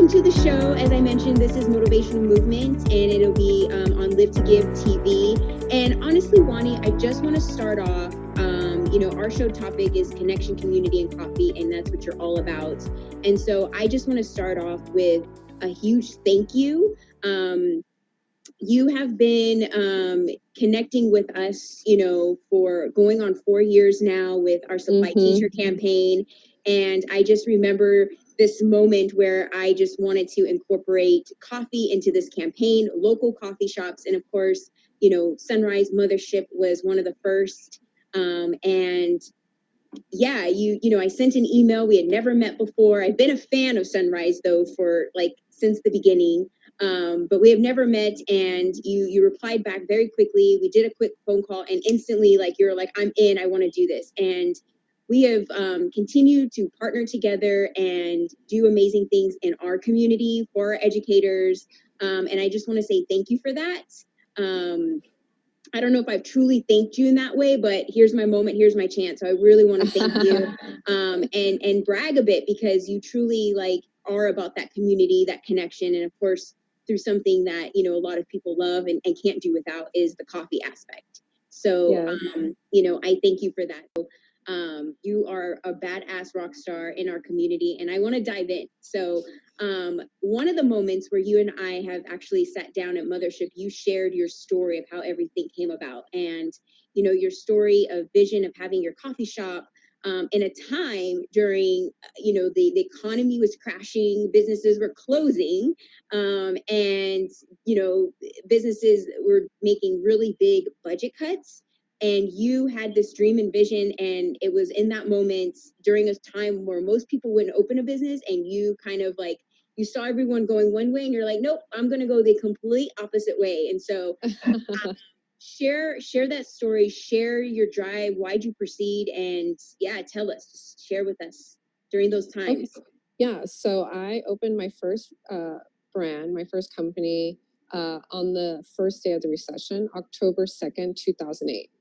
welcome to the show. As I mentioned, this is Motivational Movement, and it'll be on Live to Give TV. And honestly, Juanny, I just want to start off. Our show topic is connection, community, and coffee, and that's what you're all about. And so I just want to start off with a huge thank you. You have been connecting with us, for going on 4 years now with our Supply Teacher campaign. And I just remember this moment where I just wanted to incorporate coffee into this campaign, local coffee shops. And of course, Sunrise Mothership was one of the first. And yeah, I sent an email. We had never met before. I've been a fan of Sunrise though for since the beginning. But we have never met, and you replied back very quickly. We did a quick phone call, and instantly, you're like, I'm in, I want to do this. And we have continued to partner together and do amazing things in our community for our educators. And I just want to say thank you for that. I don't know if I've truly thanked you in that way, but here's my moment, here's my chance. So I really want to thank you and brag a bit, because you truly are about that community, that connection. And of course, through something that, a lot of people love and can't do without is the coffee aspect. So, yes. I thank you for that. You are a badass rock star in our community, and I want to dive in. So one of the moments where you and I have actually sat down at Mothership, you shared your story of how everything came about, and your story of vision of having your coffee shop in a time during the economy was crashing, businesses were closing, and businesses were making really big budget cuts. And you had this dream and vision, and it was in that moment during a time where most people wouldn't open a business, and you kind of you saw everyone going one way and you're like, nope, I'm going to go the complete opposite way. And so share that story, share your drive, why'd you proceed, and tell us, just share with us during those times. Okay. Yeah, so I opened my first brand, my first company on the first day of the recession, October 2nd, 2008.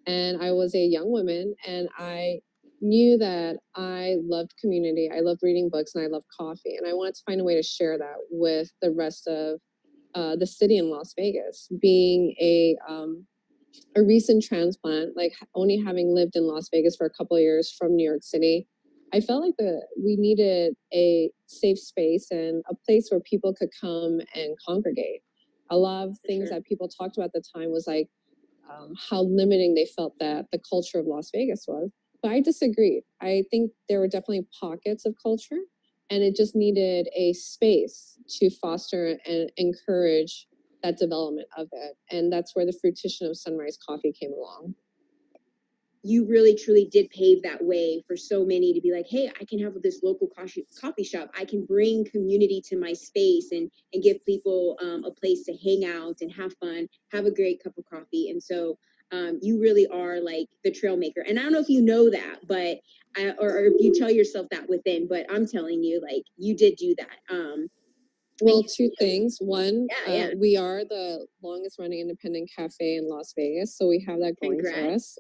And I was a young woman, and I knew that I loved community. I loved reading books, and I loved coffee. And I wanted to find a way to share that with the rest of the city in Las Vegas. Being a recent transplant, only having lived in Las Vegas for a couple of years from New York City, I felt like we needed a safe space and a place where people could come and congregate. A lot of things that people talked about at the time was how limiting they felt that the culture of Las Vegas was. But I disagreed. I think there were definitely pockets of culture, and it just needed a space to foster and encourage that development of it. And that's where the fruition of Sunrise Coffee came along. You really truly did pave that way for so many to be like, hey, I can have this local coffee shop. I can bring community to my space and give people a place to hang out and have fun, have a great cup of coffee. And so you really are the trail maker. And I don't know if you know that, but or if you tell yourself that within, but I'm telling you, you did do that. Well, two things. One, we are the longest running independent cafe in Las Vegas, so we have that going for us.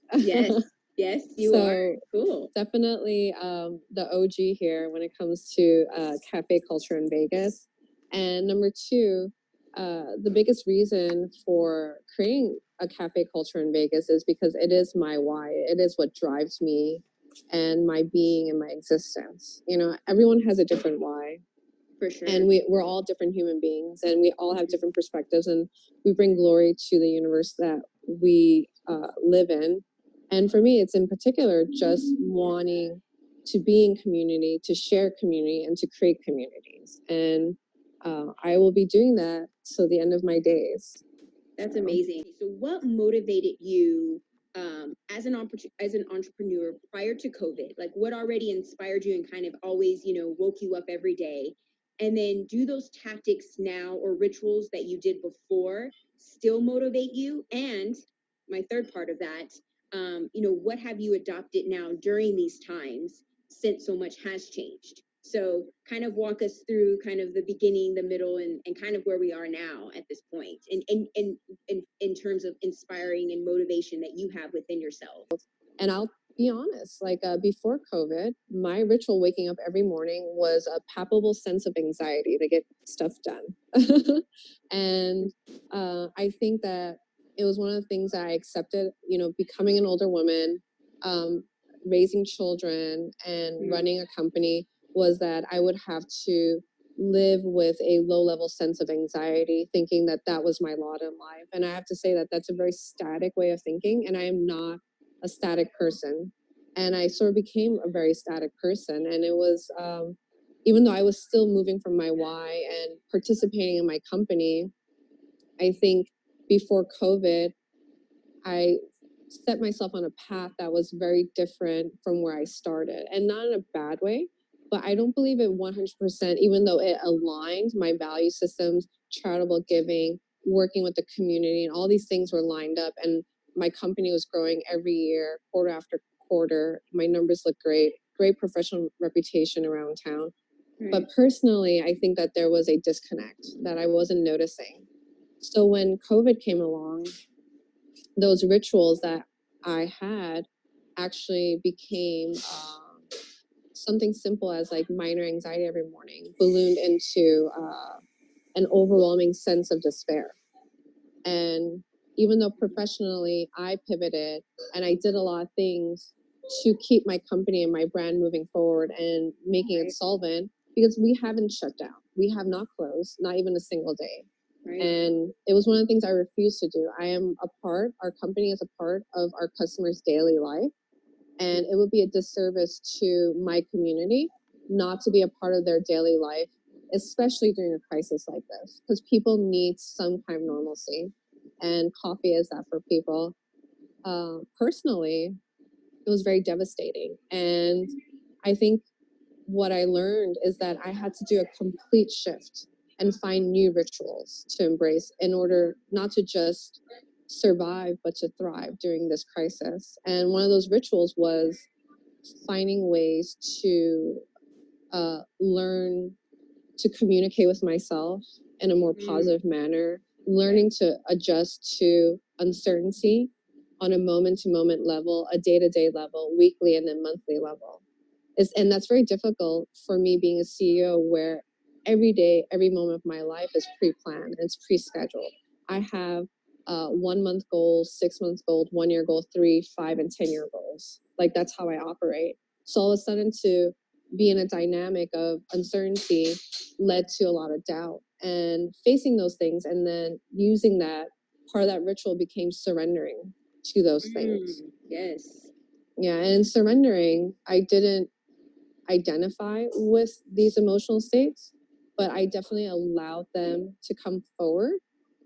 Yes, you are. Cool. Definitely the OG here when it comes to cafe culture in Vegas. And number two, the biggest reason for creating a cafe culture in Vegas is because it is my why. It is what drives me and my being and my existence. Everyone has a different why. For sure. And we're all different human beings, and we all have different perspectives, and we bring glory to the universe that we live in. And for me, it's in particular just wanting to be in community, to share community, and to create communities. And I will be doing that till the end of my days. That's amazing. So what motivated you as an entrepreneur prior to COVID? What already inspired you and kind of always, woke you up every day? And then do those tactics now or rituals that you did before still motivate you? And my third part of that, what have you adopted now during these times since so much has changed? So kind of walk us through kind of the beginning, the middle, and kind of where we are now at this point, and in terms of inspiring and motivation that you have within yourself. And I'll be honest, like before COVID, my ritual waking up every morning was a palpable sense of anxiety to get stuff done. And I think that it was one of the things that I accepted, becoming an older woman, raising children and running a company, was that I would have to live with a low level sense of anxiety, thinking that that was my lot in life. And I have to say that that's a very static way of thinking, and I am not a static person. And I sort of became a very static person. And it was, even though I was still moving from my why and participating in my company, I think before COVID, I set myself on a path that was very different from where I started, and not in a bad way, but I don't believe it 100%, even though it aligned my value systems, charitable giving, working with the community, and all these things were lined up. And my company was growing every year, quarter after quarter. My numbers look great, great professional reputation around town. But personally, I think that there was a disconnect that I wasn't noticing. So when COVID came along, those rituals that I had actually became something simple as like minor anxiety every morning, ballooned into an overwhelming sense of despair. And even though professionally I pivoted and I did a lot of things to keep my company and my brand moving forward and making it solvent, because we haven't shut down. We have not closed, not even a single day. Right. And it was one of the things I refused to do. Our company is a part of our customers' daily life. And it would be a disservice to my community not to be a part of their daily life, especially during a crisis like this, because people need some kind of normalcy. And coffee is that for people. Personally, it was very devastating. And I think what I learned is that I had to do a complete shift and find new rituals to embrace in order not to just survive, but to thrive during this crisis. And one of those rituals was finding ways to learn to communicate with myself in a more positive manner, learning to adjust to uncertainty on a moment to moment level, a day to day level, weekly, and then monthly level. And that's very difficult for me being a CEO, where every day, every moment of my life is pre-planned, it's pre-scheduled. I have 1 month goals, 6 months goals, 1 year goal, 3, 5, and 10-year goals. Like that's how I operate. So all of a sudden to be in a dynamic of uncertainty led to a lot of doubt, and facing those things and then using that, part of that ritual became surrendering to those things. Yes. Yeah, and in surrendering, I didn't identify with these emotional states, but I definitely allowed them to come forward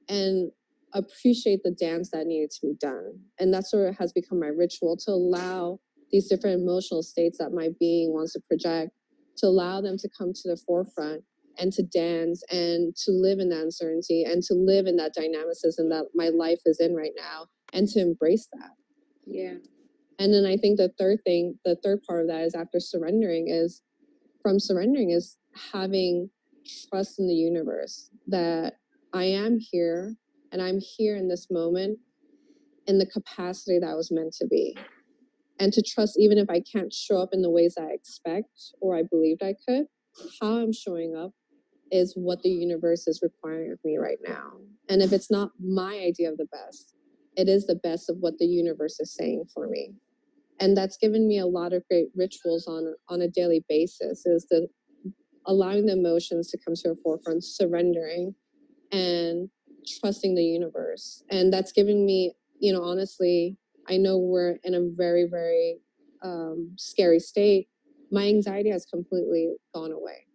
and appreciate the dance that needed to be done. And that's sort of has become my ritual, to allow these different emotional states that my being wants to project, to allow them to come to the forefront and to dance and to live in that uncertainty and to live in that dynamicism that my life is in right now, and to embrace that. Yeah. And then I think the third part of that is after surrendering is having trust in the universe that I am here and I'm here in this moment in the capacity that I was meant to be. And to trust, even if I can't show up in the ways I expect or I believed I could, how I'm showing up is what the universe is requiring of me right now. And if it's not my idea of the best, it is the best of what the universe is saying for me. And that's given me a lot of great rituals on a daily basis, is the allowing the emotions to come to the forefront, surrendering and trusting the universe. And that's given me, honestly, I know we're in a very, very scary state. My anxiety has completely gone away.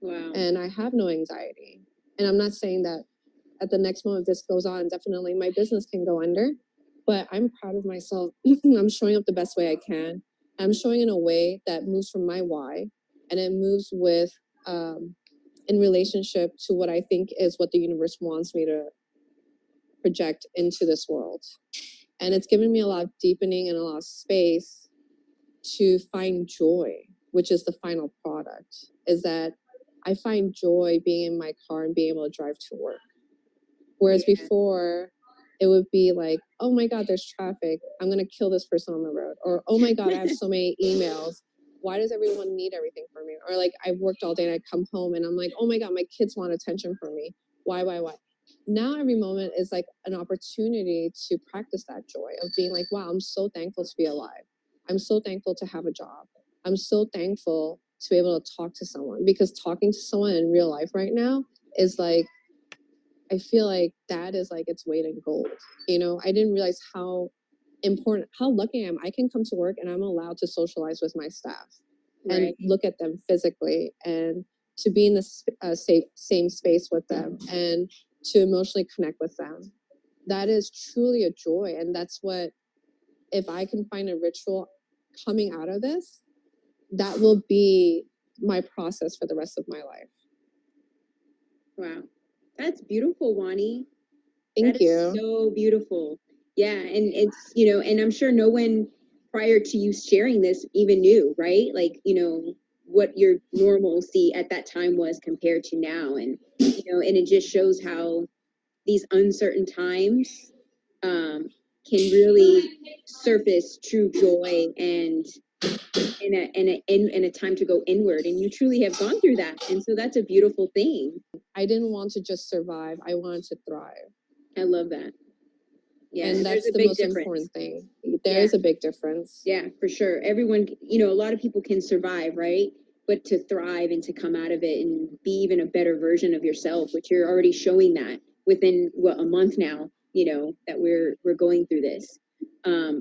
Wow. And I have no anxiety. And I'm not saying that at the next moment this goes on, definitely my business can go under, but I'm proud of myself. I'm showing up the best way I can. I'm showing in a way that moves from my why, and it moves with in relationship to what I think is what the universe wants me to project into this world. And it's given me a lot of deepening and a lot of space to find joy, which is the final product, is that I find joy being in my car and being able to drive to work. Whereas before, it would be like, oh my God, there's traffic. I'm going to kill this person on the road. Or, oh my God, I have so many emails. Why does everyone need everything from me? Or like, I worked all day and I come home and I'm like, oh my God, my kids want attention from me. Why? Now every moment is like an opportunity to practice that joy of being like, wow, I'm so thankful to be alive. I'm so thankful to have a job. I'm so thankful to be able to talk to someone, because talking to someone in real life right now is like, I feel like that is like its weight in gold. You know, I didn't realize how important, how lucky I am. I can come to work and I'm allowed to socialize with my staff and look at them physically, and to be in the same space with them and to emotionally connect with them. That is truly a joy. And that's what, if I can find a ritual coming out of this, that will be my process for the rest of my life. Wow. That's beautiful, Juanny. Thank you. So beautiful. Yeah. And it's, you know, and I'm sure no one prior to you sharing this even knew, right? Like, you know, what your normalcy at that time was compared to now. And, you know, and it just shows how these uncertain times can really surface true joy and a time to go inward. And you truly have gone through that. And so that's a beautiful thing. I didn't want to just survive. I wanted to thrive. I love that. Yeah, and that's the most important thing. There is a big difference. Yeah, for sure. Everyone, you know, a lot of people can survive, right? But to thrive and to come out of it and be even a better version of yourself, which you're already showing that within a month now, you know, that we're going through this.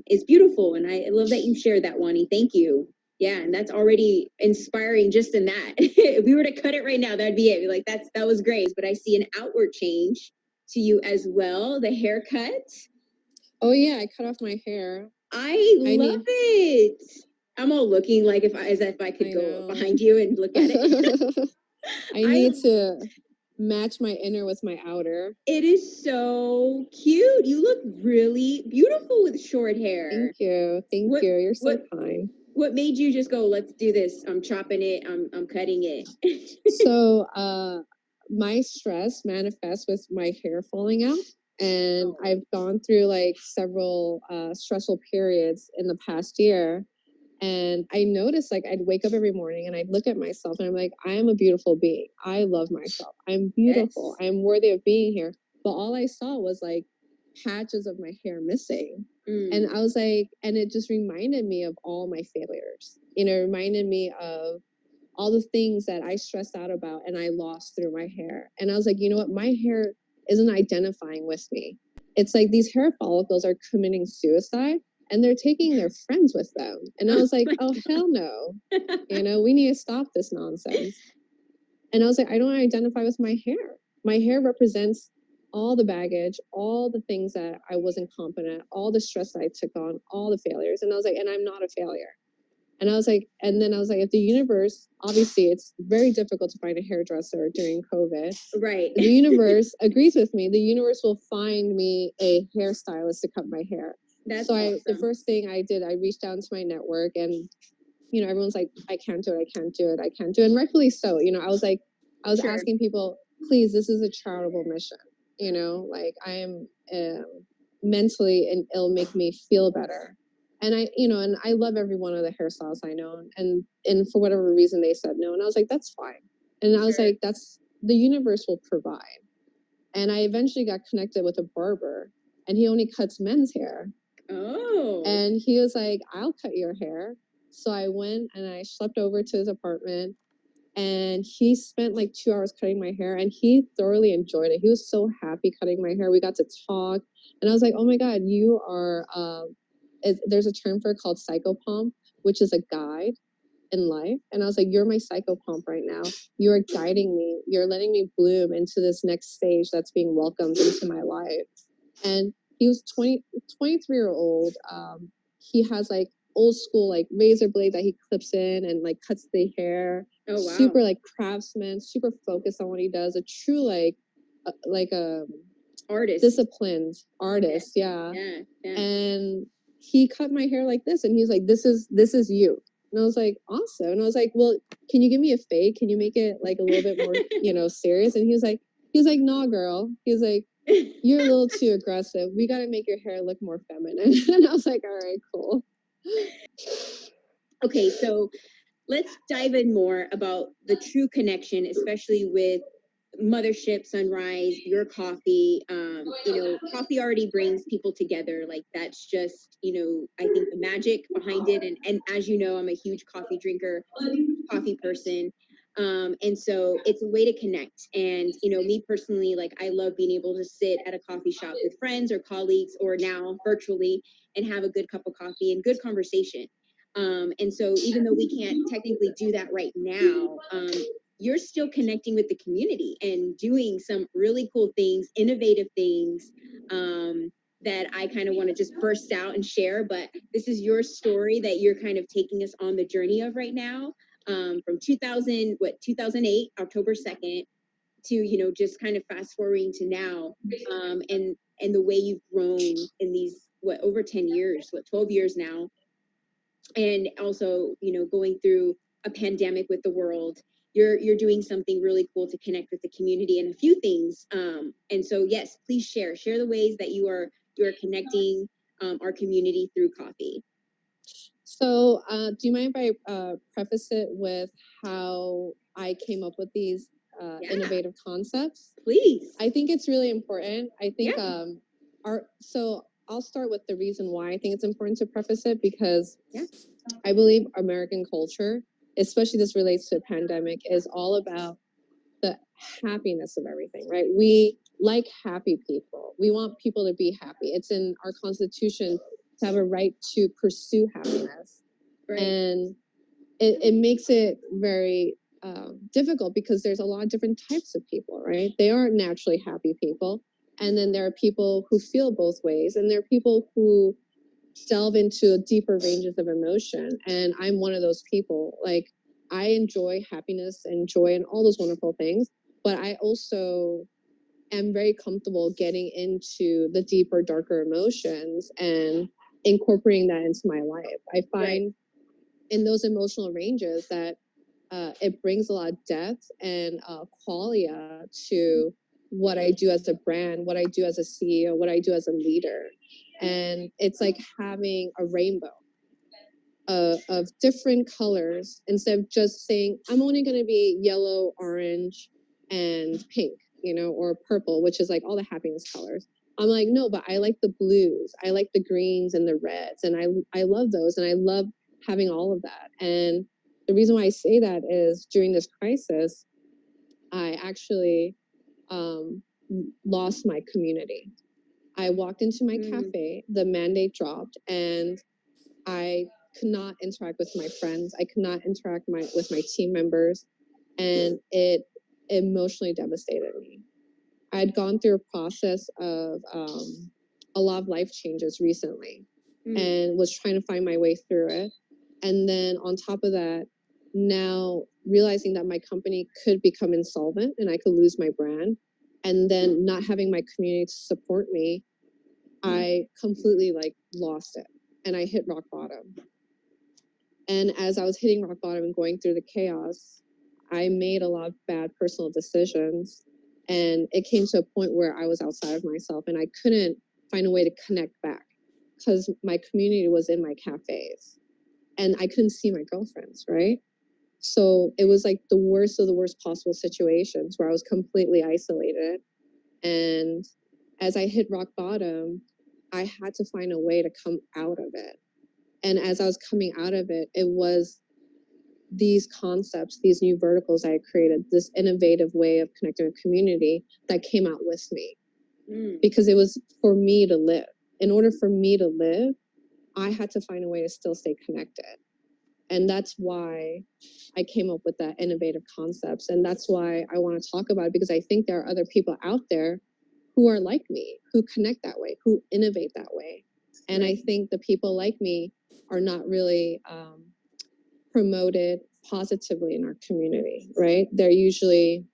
It's beautiful, and I love that you shared that, Juanny. Thank you. Yeah, and that's already inspiring just in that. If we were to cut it right now, that'd be it. Like that was great. But I see an outward change to you as well. The haircut. Oh yeah, I cut off my hair. I love it. I'm all looking like as if I could go behind you and look at it. I need to match my inner with my outer. It is so cute. You look really beautiful with short hair. Thank you. Thank you. You're so kind. What made you just go, let's do this? I'm chopping it. I'm cutting it. So my stress manifests with my hair falling out. And I've gone through like several stressful periods in the past year. And I noticed, like, I'd wake up every morning and I'd look at myself and I'm like, I am a beautiful being. I love myself. I'm beautiful. Yes. I'm worthy of being here. But all I saw was like patches of my hair missing. And I was like, and it just reminded me of all my failures. You know, it reminded me of all the things that I stressed out about and I lost through my hair. And I was like, you know what? My hair isn't identifying with me. It's like these hair follicles are committing suicide and they're taking their friends with them. And I was like, oh, hell no. You know, we need to stop this nonsense. And I was like, I don't identify with my hair. My hair represents all the baggage, all the things that I wasn't competent, all the stress that I took on, all the failures. And I was like, and I'm not a failure. And I was like, if the universe, obviously it's very difficult to find a hairdresser during COVID. Right. The universe agrees with me. The universe will find me a hairstylist to cut my hair. That's awesome. The first thing I did, I reached out to my network and, you know, everyone's like, I can't do it. I can't do it. I can't do it. And rightfully so. You know, I was asking people, please, this is a charitable mission. You know, like I am mentally and it'll make me feel better. And I love every one of the hairstylists I know. And for whatever reason they said no. And I was like, that's fine. And I was like, the universe will provide. And I eventually got connected with a barber and he only cuts men's hair. Oh. And he was like, I'll cut your hair. So I went and I slept over to his apartment and he spent like 2 hours cutting my hair and he thoroughly enjoyed it. He was so happy cutting my hair. We got to talk and I was like, oh my God, you are, there's a term for it called psychopomp, which is a guide in life. And I was like, you're my psychopomp right now. You're guiding me. You're letting me bloom into this next stage that's being welcomed into my life. And he was 23-year-old. He has like old school like razor blade that he clips in and like cuts the hair. Oh, wow. Super like craftsman, super focused on what he does. A true like a artist, disciplined artist. Yeah. And he cut my hair like this and he was like, this is you. And I was like, awesome. And I was like, well, can you give me a fade? Can you make it like a little bit more, you know, serious? And he was like, nah, girl. He was like, you're a little too aggressive. We got to make your hair look more feminine. And I was like, all right, cool. Okay, so let's dive in more about the true connection, especially with Mothership, Sunrise, your coffee. Coffee already brings people together. Like that's just, I think the magic behind it. And as you know, I'm a huge coffee drinker, coffee person. And so it's a way to connect. And, me personally, like I love being able to sit at a coffee shop with friends or colleagues or now virtually and have a good cup of coffee and good conversation. And so even though we can't technically do that right now, you're still connecting with the community and doing some really cool things, innovative things, that I kind of want to just burst out and share. But this is your story that you're kind of taking us on the journey of right now, from 2008, October 2nd, to, just kind of fast forwarding to now, and the way you've grown in these, over 10 years, 12 years now, and also, going through a pandemic with the world. You're doing something really cool to connect with the community and a few things. And so, yes, please share the ways that you are connecting our community through coffee. So, do you mind if I preface it with how I came up with these innovative concepts? Please. I think it's really important. I think so I'll start with the reason why I think it's important to preface it, because I believe American culture, especially this relates to a pandemic, is all about the happiness of everything, right? We like happy people. We want people to be happy. It's in our Constitution to have a right to pursue happiness. Right. And it makes it very difficult because there's a lot of different types of people, right? They aren't naturally happy people. And then there are people who feel both ways, and there are people who delve into deeper ranges of emotion. And I'm one of those people. Like, I enjoy happiness and joy and all those wonderful things, but I also am very comfortable getting into the deeper, darker emotions and incorporating that into my life. I find in those emotional ranges that it brings a lot of depth and qualia to what I do as a brand, what I do as a CEO, what I do as a leader. And it's like having a rainbow of different colors instead of just saying, I'm only going to be yellow, orange, and pink, or purple, which is like all the happiness colors. I'm like, no, but I like the blues. I like the greens and the reds. And I love those. And I love having all of that. And the reason why I say that is during this crisis, I actually lost my community. I walked into my cafe, the mandate dropped, and I could not interact with my friends. I could not interact with my team members, and it emotionally devastated me. I had gone through a process of a lot of life changes recently, and was trying to find my way through it. And then on top of that, now realizing that my company could become insolvent and I could lose my brand, and then not having my community to support me, I completely lost it, and I hit rock bottom. And as I was hitting rock bottom and going through the chaos, I made a lot of bad personal decisions, and it came to a point where I was outside of myself and I couldn't find a way to connect back because my community was in my cafes and I couldn't see my girlfriends, right? So it was like the worst of the worst possible situations where I was completely isolated. And as I hit rock bottom, I had to find a way to come out of it. And as I was coming out of it, it was these concepts, these new verticals I created, this innovative way of connecting with community that came out with me. Because it was for me to live. In order for me to live, I had to find a way to still stay connected. And that's why I came up with that innovative concepts. And that's why I want to talk about it, because I think there are other people out there who are like me, who connect that way, who innovate that way. And I think the people like me are not really promoted positively in our community, right? They're usually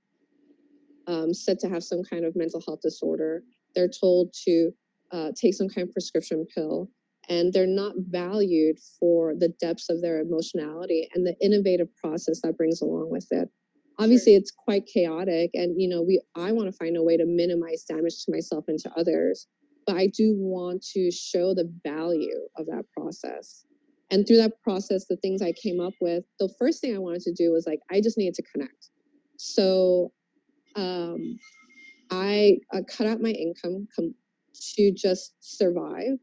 said to have some kind of mental health disorder. They're told to take some kind of prescription pill, and they're not valued for the depths of their emotionality and the innovative process that brings along with it. Obviously it's quite chaotic, and I want to find a way to minimize damage to myself and to others, but I do want to show the value of that process. And through that process, the things I came up with, the first thing I wanted to do was like, I just needed to connect. So I cut out my income to just survive.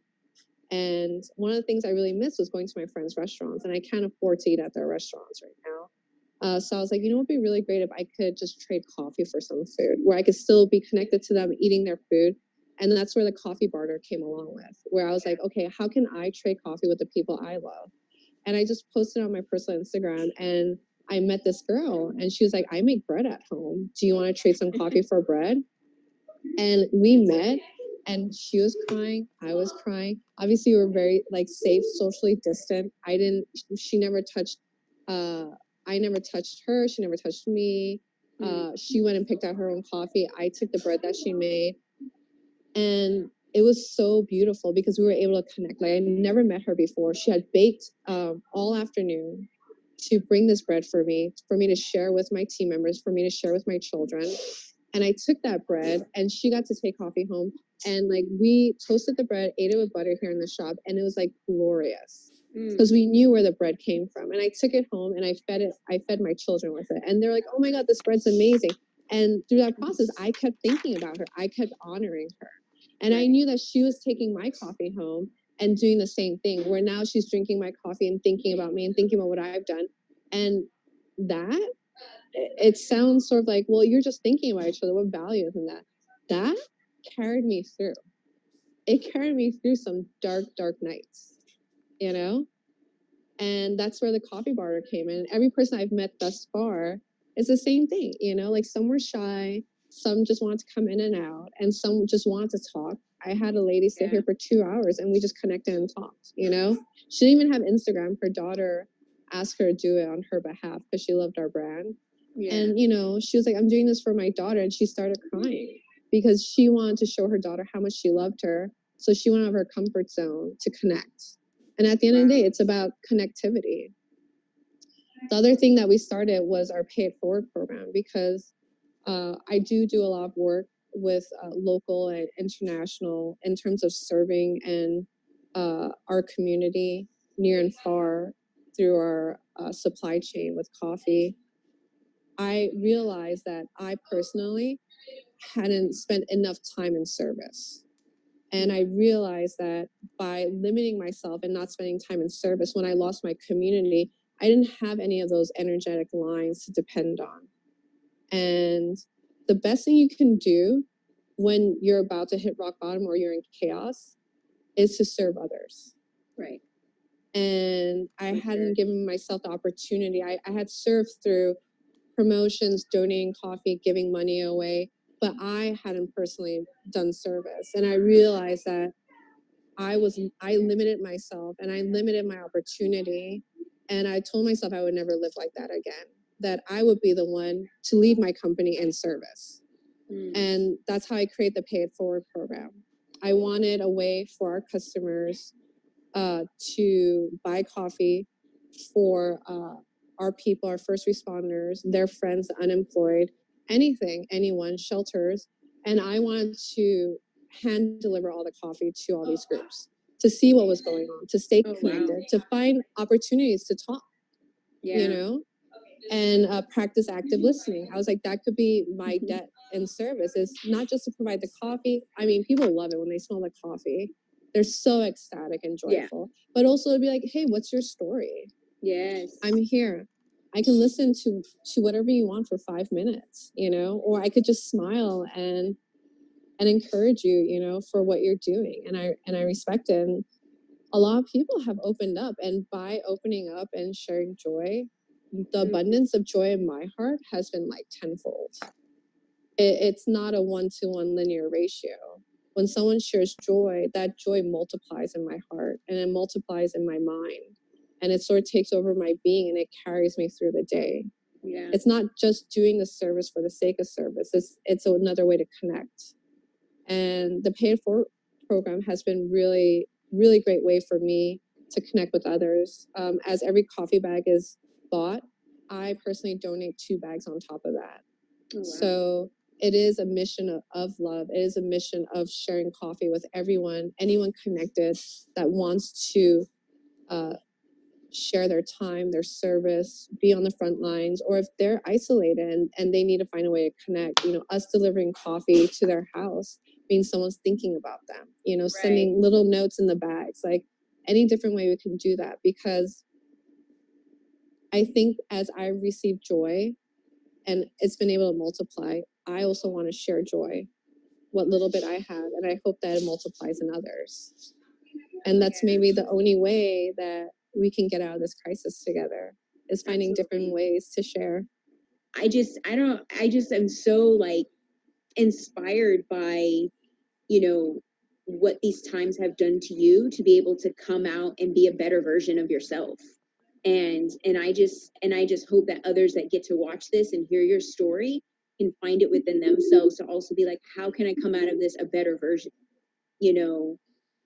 And one of the things I really missed was going to my friends' restaurants, and I can't afford to eat at their restaurants right now. So I was like, it would be really great if I could just trade coffee for some food, where I could still be connected to them, eating their food. And that's where the coffee barter came along with, where I was like, okay, how can I trade coffee with the people I love? And I just posted on my personal Instagram, and I met this girl, and she was like, I make bread at home. Do you want to trade some coffee for bread? And we met, and she was crying, I was crying. Obviously, we were very safe, socially distant. She never touched, I never touched her. She never touched me. She went and picked out her own coffee. I took the bread that she made. And it was so beautiful because we were able to connect. Like, I never met her before. She had baked all afternoon to bring this bread for me to share with my team members, for me to share with my children. And I took that bread, and she got to take coffee home. And we toasted the bread, ate it with butter here in the shop, and it was glorious because we knew where the bread came from. And I took it home, and I fed my children with it. And they're like, oh my God, this bread's amazing. And through that process, I kept thinking about her. I kept honoring her. And I knew that she was taking my coffee home and doing the same thing, where now she's drinking my coffee and thinking about me and thinking about what I've done. And that, it sounds sort of like, well, you're just thinking about each other. What value is in that? That carried me through. It carried me through some dark, dark nights, And that's where the coffee barter came in. Every person I've met thus far is the same thing, some were shy, some just wanted to come in and out, and some just wanted to talk. I had a lady sit here for 2 hours, and we just connected and talked, She didn't even have Instagram. Her daughter asked her to do it on her behalf because she loved our brand. Yeah. And, she was like, I'm doing this for my daughter. And she started crying because she wanted to show her daughter how much she loved her. So she went out of her comfort zone to connect. And at the end of the day, it's about connectivity. The other thing that we started was our Pay It Forward program, because I do a lot of work with local and international in terms of serving and our community near and far through our supply chain with coffee. I realized that I personally hadn't spent enough time in service. And I realized that by limiting myself and not spending time in service, when I lost my community, I didn't have any of those energetic lines to depend on. And the best thing you can do when you're about to hit rock bottom or you're in chaos is to serve others. Right. And I hadn't given myself the opportunity. I had served through promotions, donating coffee, giving money away, but I hadn't personally done service. And I realized that I limited myself and I limited my opportunity. And I told myself I would never live like that again, that I would be the one to leave my company in service. And that's how I created the Pay It Forward program. I wanted a way for our customers to buy coffee for our people, our first responders, their friends, the unemployed, anyone, shelters. And I wanted to hand deliver all the coffee to all these groups to see what was going on, to stay connected, to find opportunities to talk, and practice active listening. I was like, that could be my debt in service, is not just to provide the coffee. I mean, people love it when they smell the coffee. They're so ecstatic and joyful, but also to be like, hey, what's your story? Yes. I'm here. I can listen to whatever you want for 5 minutes, or I could just smile and encourage you, for what you're doing. And I respect it. And a lot of people have opened up, and by opening up and sharing joy, the abundance of joy in my heart has been tenfold. It's not a 1-to-1 linear ratio. When someone shares joy, that joy multiplies in my heart and it multiplies in my mind, and it sort of takes over my being and it carries me through the day. Yeah. It's not just doing the service for the sake of service. It's another way to connect. And the Pay It Forward program has been really, really great way for me to connect with others. As every coffee bag is bought, I personally donate 2 bags on top of that. Oh, wow. So it is a mission of love. It is a mission of sharing coffee with anyone connected that wants to share their time, their service, be on the front lines, or if they're isolated and they need to find a way to connect, us delivering coffee to their house means someone's thinking about them, sending little notes in the bags, like any different way we can do that. Because I think as I receive joy and it's been able to multiply, I also want to share joy, what little bit I have, and I hope that it multiplies in others. And that's maybe the only way that we can get out of this crisis together, is finding different ways to share. I just am so like inspired by, what these times have done to you to be able to come out and be a better version of yourself. And I just hope that others that get to watch this and hear your story can find it within themselves to also be like, how can I come out of this a better version?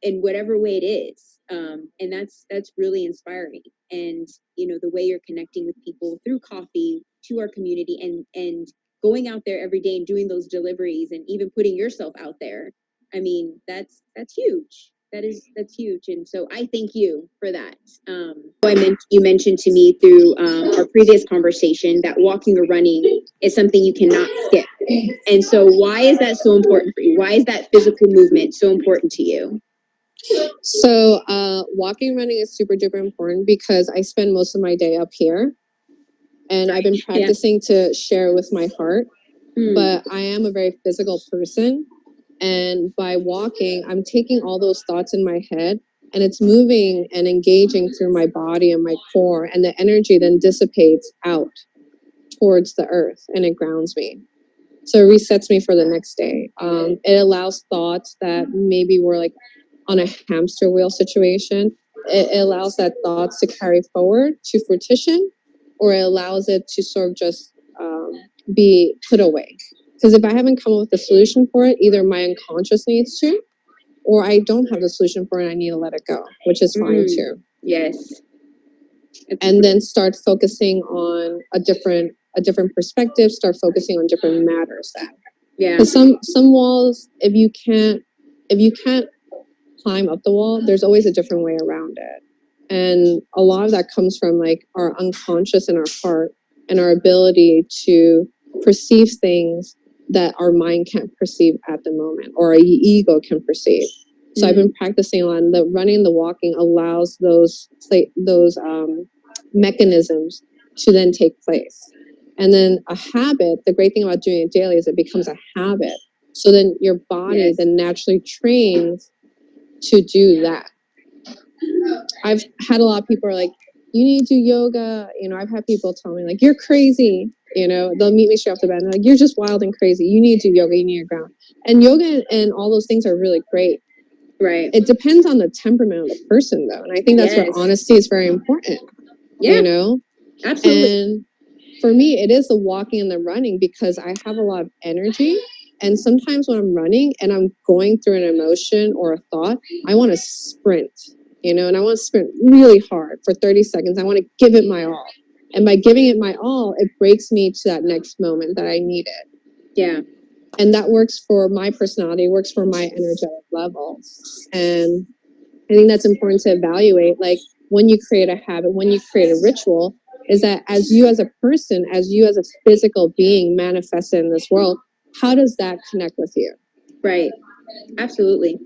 In whatever way it is. And that's really inspiring. And the way you're connecting with people through coffee to our community, and going out there every day and doing those deliveries and even putting yourself out there. I mean, that's huge. That's huge. And so I thank you for that. You mentioned to me through our previous conversation that walking or running is something you cannot skip. And so why is that so important for you? Why is that physical movement so important to you? So walking and running is super duper important because I spend most of my day up here, and I've been practicing to share with my heart. But I am a very physical person, and by walking, I'm taking all those thoughts in my head and it's moving and engaging through my body and my core, and the energy then dissipates out towards the earth and it grounds me. So it resets me for the next day. It allows thoughts that maybe were like on a hamster wheel situation. It allows that thoughts to carry forward to fruition, or it allows it to sort of just be put away. Because if I haven't come up with a solution for it, either my unconscious needs to, or I don't have the solution for it and I need to let it go, which is fine too. Yes. And then start focusing on a different perspective, start focusing on different matters then. Yeah. Because some walls, if you can't climb up the wall, there's always a different way around it. And a lot of that comes from like our unconscious and our heart and our ability to perceive things that our mind can't perceive at the moment, or our ego can perceive. So I've been practicing on the running, the walking allows those mechanisms to then take place. And then a habit, the great thing about doing it daily is it becomes a habit. So then your body then naturally trains to do that. I've had a lot of people are like, you need to do yoga. I've had people tell me like, you're crazy. They'll meet me straight off the bed and they're like, you're just wild and crazy. You need to do yoga. You need to ground. And yoga and all those things are really great. Right. It depends on the temperament of the person though. And I think that's where honesty is very important. Yeah. Absolutely. And for me, it is the walking and the running because I have a lot of energy. And sometimes when I'm running and I'm going through an emotion or a thought, I want to sprint, and I want to sprint really hard for 30 seconds. I want to give it my all. And by giving it my all, it breaks me to that next moment that I needed. Yeah. And that works for my personality, works for my energetic level. And I think that's important to evaluate. Like when you create a habit, when you create a ritual, is that as you as a person, as you as a physical being manifested in this world, how does that connect with you? Right. Absolutely.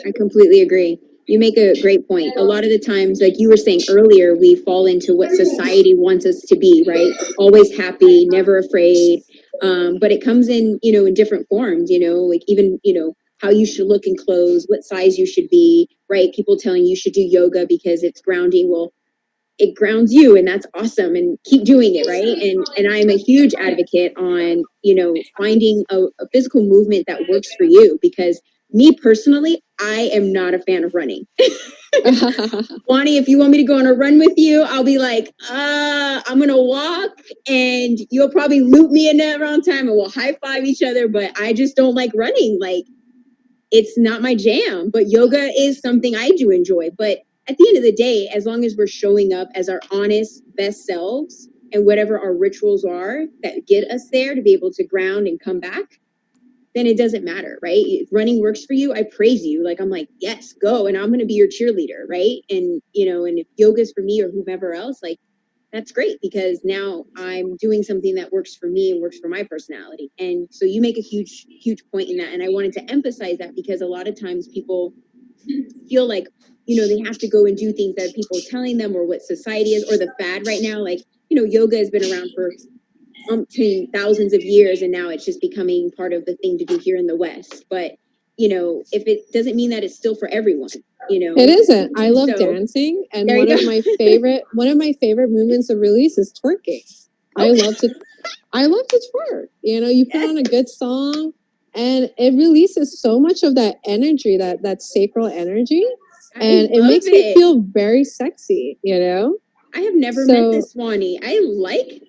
I completely agree. You make a great point. A lot of the times, like you were saying earlier, we fall into what society wants us to be, right? Always happy, never afraid. But it comes in, in different forms, like even, how you should look in clothes, what size you should be, right? People telling you should do yoga because it's grounding. Well, it grounds you, and that's awesome, and keep doing it, right? And I'm a huge advocate on finding a physical movement that works for you, because me personally, I am not a fan of running. Juanny, if you want me to go on a run with you, I'll be like, I'm gonna walk and you'll probably loop me in that wrong time and we'll high five each other, but I just don't like running. Like, it's not my jam. But yoga is something I do enjoy. But at the end of the day, as long as we're showing up as our honest best selves and whatever our rituals are that get us there to be able to ground and come back, then it doesn't matter, right? If running works for you, I praise you. Like, I'm like, yes, go. And I'm going to be your cheerleader, right? And, and if yoga's for me or whomever else, like, that's great, because now I'm doing something that works for me and works for my personality. And so you make a huge, huge point in that. And I wanted to emphasize that, because a lot of times people feel like, they have to go and do things that people are telling them, or what society is, or the fad right now. Like, yoga has been around for thousands of years, and now it's just becoming part of the thing to do here in the West. But if it doesn't mean that it's still for everyone, It isn't. I love dancing, and one of my favorite movements of release is twerking. I love to twerk. You put on a good song, and it releases so much of that energy, that sacral energy, and it makes me feel very sexy. I have never met this Juanny. I like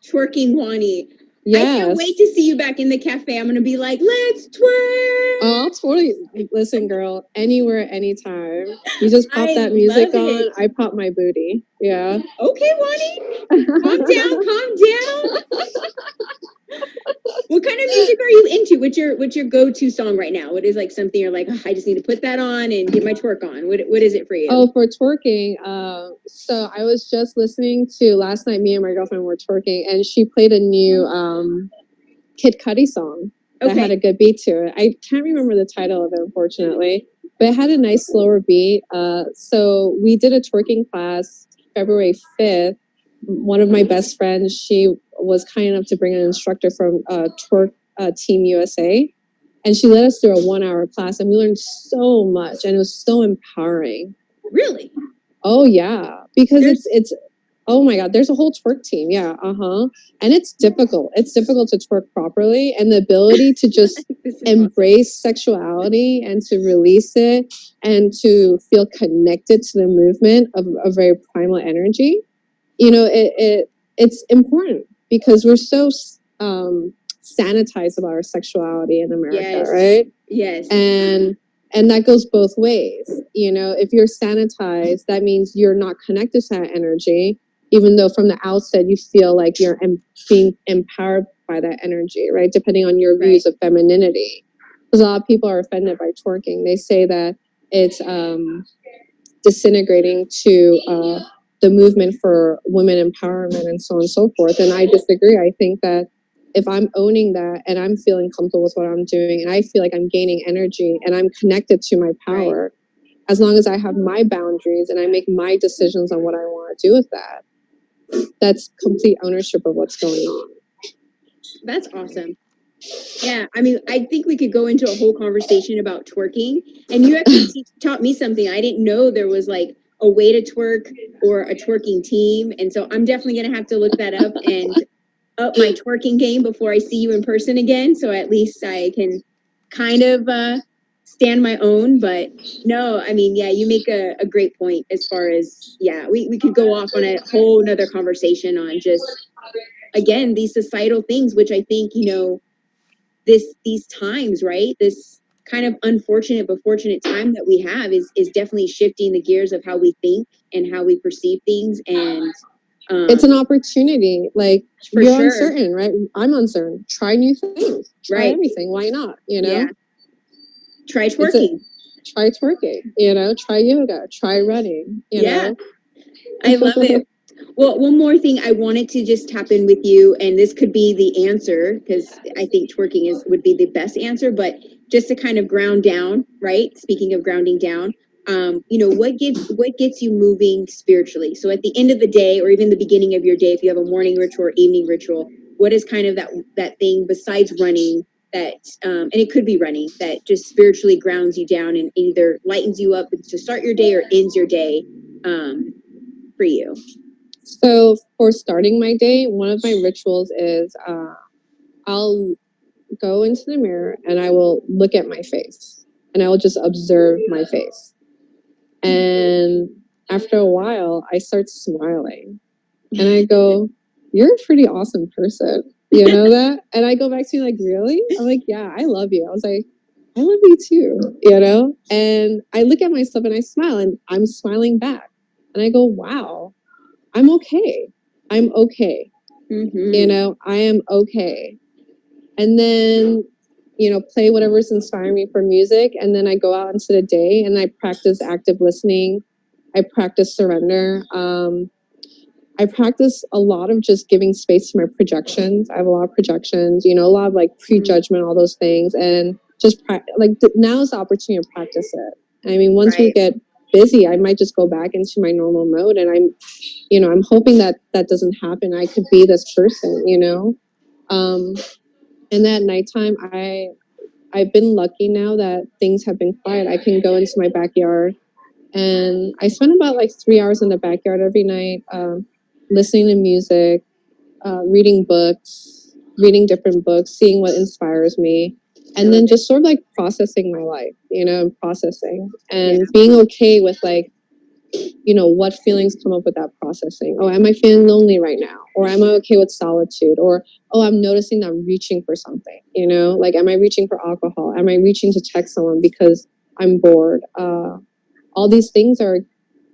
twerking Juanny. Yes. I can't wait to see you back in the cafe. I'm gonna be like, let's twerk. Oh, totally. Listen, girl, anywhere, anytime. You just pop that music on. I pop my booty. Yeah. Okay, Juanny. Calm down. What kind of music are you into? What's your go-to song right now? What is like something you're like, oh, I just need to put that on and get my twerk on? What is it for you? Oh, for twerking. So I was just listening to last night. Me and my girlfriend were twerking, and she played a new Kid Cudi song that had a good beat to it. I can't remember the title of it, unfortunately, but it had a nice slower beat. So we did a twerking class February 5th. One of my best friends, she was kind enough to bring an instructor from Twerk Team USA, and she led us through a 1-hour class, and we learned so much, and it was so empowering. Really? Oh yeah, because it's oh my God, there's a whole twerk team. Yeah, and it's difficult. It's difficult to twerk properly, and the ability to just embrace sexuality and to release it and to feel connected to the movement of a very primal energy. It's important, because we're so sanitized about our sexuality in America, right? Yes. And that goes both ways. If you're sanitized, that means you're not connected to that energy, even though from the outset you feel like you're being empowered by that energy, right? Depending on your views of femininity. Because a lot of people are offended by twerking. They say that it's disintegrating to the movement for women empowerment and so on and so forth. And I disagree. I think that if I'm owning that and I'm feeling comfortable with what I'm doing and I feel like I'm gaining energy and I'm connected to my power, as long as I have my boundaries and I make my decisions on what I want to do with that, that's complete ownership of what's going on. That's awesome. Yeah, I mean, I think we could go into a whole conversation about twerking, and you actually taught me something. I didn't know there was like a way to twerk or a twerking team, and so I'm definitely gonna have to look that up and up my twerking game before I see you in person again, so at least I can kind of stand my own. But no, I mean, yeah, you make a great point as far as, we could go off on a whole nother conversation on just, again, these societal things, which I think, these times, right? This kind of unfortunate but fortunate time that we have is definitely shifting the gears of how we think and how we perceive things. And it's an opportunity. Like, you're uncertain, right? I'm uncertain. Try new things. Try everything. Why not? Yeah. Try twerking. Try twerking. Try yoga. Try running. You know? I love it. Well, one more thing I wanted to just tap in with you, and this could be the answer, because I think twerking would be the best answer, but just to kind of ground down, right? Speaking of grounding down, what gets you moving spiritually? So at the end of the day, or even the beginning of your day, if you have a morning ritual or evening ritual, what is kind of that thing besides running that, and it could be running, that just spiritually grounds you down and either lightens you up to start your day or ends your day for you? So for starting my day, one of my rituals is I'll go into the mirror and I will look at my face and I will just observe my face. And after a while, I start smiling and I go, you're a pretty awesome person. You know that? And I go back to like, really? I'm like, yeah, I love you. I was like, I love you too, And I look at myself and I smile and I'm smiling back. And I go, wow, I'm okay. I'm okay. You know, I am okay. And then, you know, play whatever's inspiring me for music. And then I go out into the day and I practice active listening. I practice surrender. I practice a lot of just giving space to my projections. I have a lot of projections, you know, a lot of like prejudgment, all those things. And just now is the opportunity to practice it. I mean, once we get busy, I might just go back into my normal mode. And I'm hoping that that doesn't happen. I could be this person, you know? And at nighttime, I've been lucky now that things have been quiet. I can go into my backyard and I spend about like 3 hours in the backyard every night, listening to music, reading books, reading different books, seeing what inspires me, and then just sort of like processing my life, you know, and processing and being okay with like, you know, what feelings come up with that processing. Oh, am I feeling lonely right now? Or am I okay with solitude? Or, oh, I'm noticing that I'm reaching for something, you know, like, am I reaching for alcohol? Am I reaching to text someone because I'm bored? All these things are a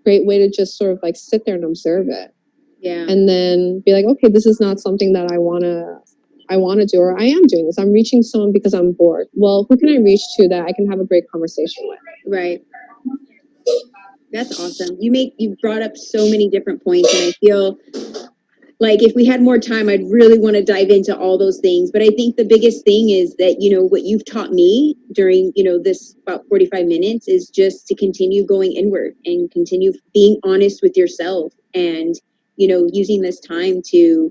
great way to just sort of like sit there and observe it. Yeah. And then be like, okay, this is not something that I want to do, or I am doing this. I'm reaching someone because I'm bored. Well, who can I reach to that I can have a great conversation with? Right. That's awesome. You brought up so many different points, and I feel like if we had more time, I'd really want to dive into all those things. But I think the biggest thing is that, you know, what you've taught me during, you know, this about 45 minutes is just to continue going inward and continue being honest with yourself and, you know, using this time to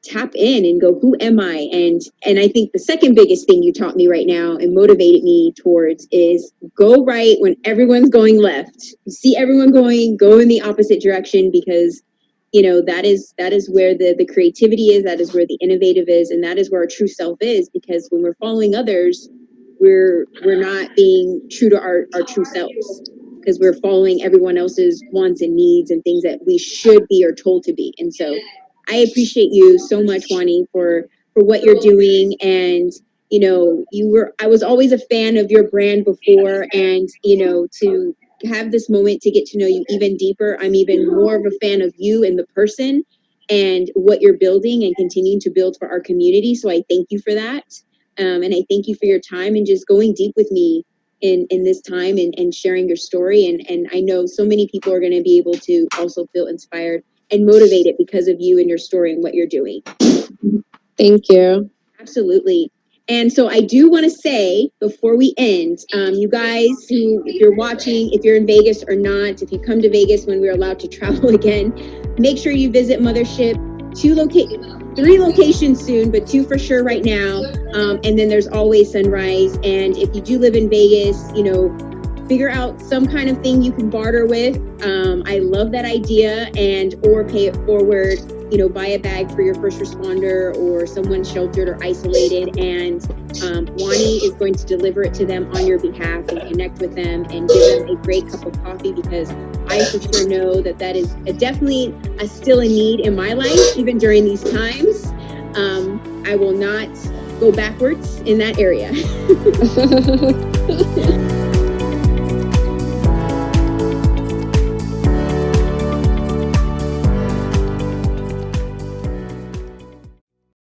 tap in and go, who am I? And I think the second biggest thing you taught me right now and motivated me towards is go right when everyone's going left. You see everyone go in the opposite direction, because you know that is where the creativity is, that is where the innovative is, and that is where our true self is. Because when we're following others, we're not being true to our true selves, because we're following everyone else's wants and needs and things that we should be or told to be. And so I appreciate you so much, Juanny, for what you're doing. And you know, I was always a fan of your brand before, and you know, to have this moment to get to know you even deeper, I'm even more of a fan of you and the person and what you're building and continuing to build for our community. So I thank you for that. And I thank you for your time and just going deep with me in this time and sharing your story. And I know so many people are going to be able to also feel inspired and motivated because of you and your story and what you're doing. Thank you. Absolutely. And so I do want to say before we end, you guys who, if you're watching, if you're in Vegas or not, if you come to Vegas when we're allowed to travel again, make sure you visit Mothership. 3 locations soon, but 2 for sure right now. And then there's always Sunrise. And if you do live in Vegas, you know, figure out some kind of thing you can barter with. I love that idea, and or pay it forward. You know, buy a bag for your first responder or someone sheltered or isolated, and Juanny is going to deliver it to them on your behalf and connect with them and give them a great cup of coffee, because I for sure know that is definitely still a need in my life, even during these times. I will not go backwards in that area.